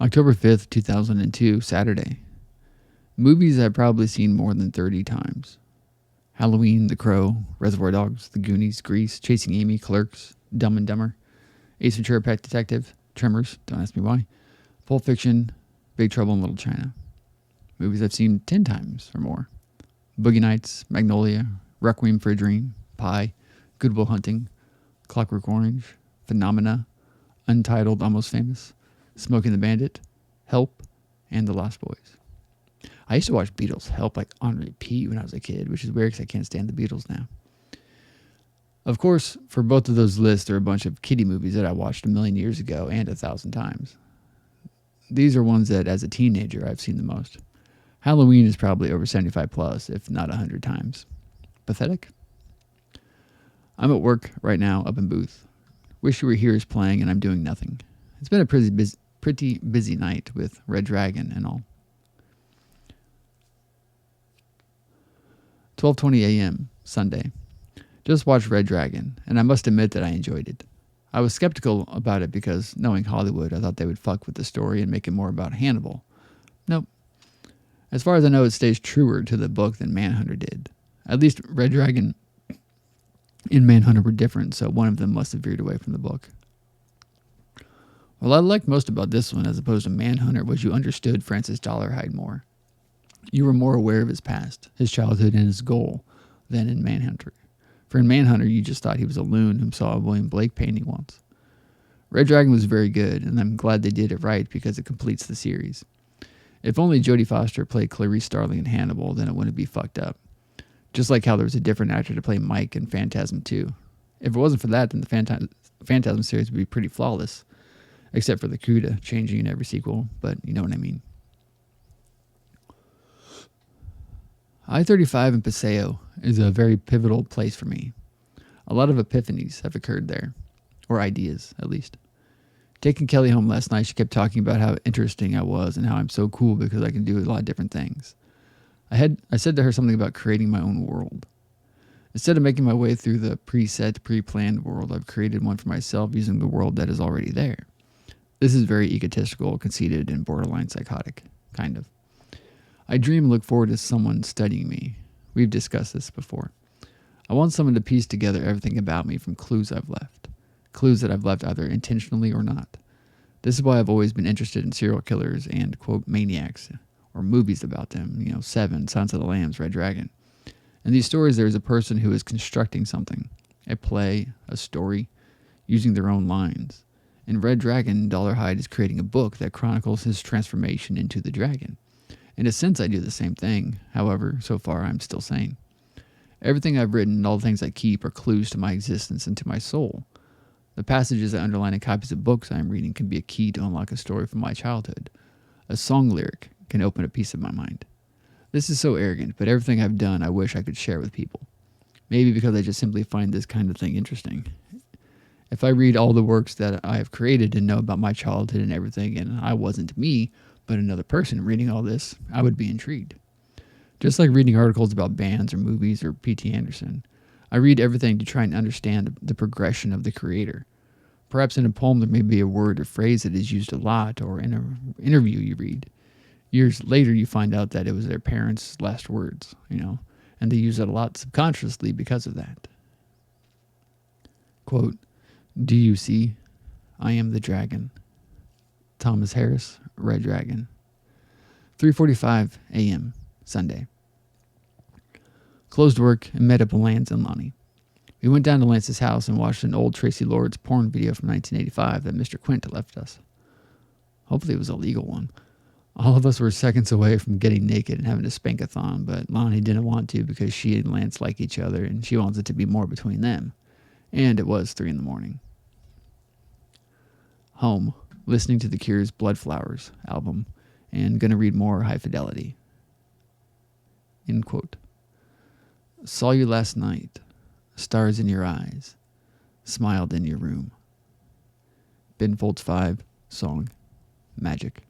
October 5th, 2002, Saturday. Movies I've probably seen more than 30 times. Halloween, The Crow, Reservoir Dogs, The Goonies, Grease, Chasing Amy, Clerks, Dumb and Dumber, Ace Ventura, Pet Detective, Tremors, don't ask me why, Pulp Fiction, Big Trouble in Little China. Movies I've seen 10 times or more. Boogie Nights, Magnolia, Requiem for a Dream, Pi, Good Will Hunting, Clockwork Orange, Phenomena, Untitled, Almost Famous, Smoking the Bandit, Help, and The Lost Boys. I used to watch Beatles Help like on repeat when I was a kid, which is weird because I can't stand the Beatles now. Of course, for both of those lists, there are a bunch of kiddie movies that I watched a million years ago and 1,000 times. These are ones that, as a teenager, I've seen the most. Halloween is probably over 75 plus, if not 100 times. Pathetic? I'm at work right now up in Booth. Wish You Were Here is playing and I'm doing nothing. It's been a pretty busy night with Red Dragon and all. 12:20 a.m. Sunday. Just watched Red Dragon, and I must admit that I enjoyed it. I was skeptical about it because, knowing Hollywood, I thought they would fuck with the story and make it more about Hannibal. Nope. As far as I know, it stays truer to the book than Manhunter did. At least Red Dragon and Manhunter were different, so one of them must have veered away from the book. What I liked most about this one, as opposed to Manhunter, was you understood Francis Dolarhyde more. You were more aware of his past, his childhood, and his goal than in Manhunter. For in Manhunter, you just thought he was a loon who saw a William Blake painting once. Red Dragon was very good, and I'm glad they did it right because it completes the series. If only Jodie Foster played Clarice Starling in Hannibal, then it wouldn't be fucked up. Just like how there was a different actor to play Mike in Phantasm 2. If it wasn't for that, then the Phantasm series would be pretty flawless. Except for the CUDA changing in every sequel, but you know what I mean. I-35 in Paseo is a very pivotal place for me. A lot of epiphanies have occurred there. Or ideas, at least. Taking Kelly home last night, she kept talking about how interesting I was and how I'm so cool because I can do a lot of different things. I said to her something about creating my own world. Instead of making my way through the preset, pre-planned world, I've created one for myself using the world that is already there. This is very egotistical, conceited, and borderline psychotic. Kind of. I dream and look forward to someone studying me. We've discussed this before. I want someone to piece together everything about me from clues I've left. Clues that I've left either intentionally or not. This is why I've always been interested in serial killers and, quote, maniacs, or movies about them, Seven, Silence of the Lambs, Red Dragon. In these stories, there is a person who is constructing something, a play, a story, using their own lines. In Red Dragon, Dolarhyde is creating a book that chronicles his transformation into the dragon. In a sense, I do the same thing. However, so far, I'm still sane. Everything I've written and all the things I keep are clues to my existence and to my soul. The passages I underline in copies of books I am reading can be a key to unlock a story from my childhood. A song lyric can open a piece of my mind. This is so arrogant, but everything I've done I wish I could share with people. Maybe because I just simply find this kind of thing interesting. If I read all the works that I have created and know about my childhood and everything, and I wasn't me, but another person reading all this, I would be intrigued. Just like reading articles about bands or movies or P.T. Anderson, I read everything to try and understand the progression of the creator. Perhaps in a poem there may be a word or phrase that is used a lot, or in an interview you read. Years later you find out that it was their parents' last words, and they use it a lot subconsciously because of that. Quote, "Do you see? I am the dragon." Thomas Harris, Red Dragon. 3:45 a.m. Sunday. Closed work and met up with Lance and Lonnie. We went down to Lance's house and watched an old Tracy Lords porn video from 1985 that Mr. Quint left us. Hopefully it was a legal one. All of us were seconds away from getting naked and having a spankathon, but Lonnie didn't want to because she and Lance like each other and she wants it to be more between them. And it was 3 a.m. Home, listening to The Cure's Blood Flowers album, and gonna read more High Fidelity. End quote. Saw you last night, stars in your eyes, smiled in your room. Ben Folds 5, song, Magic.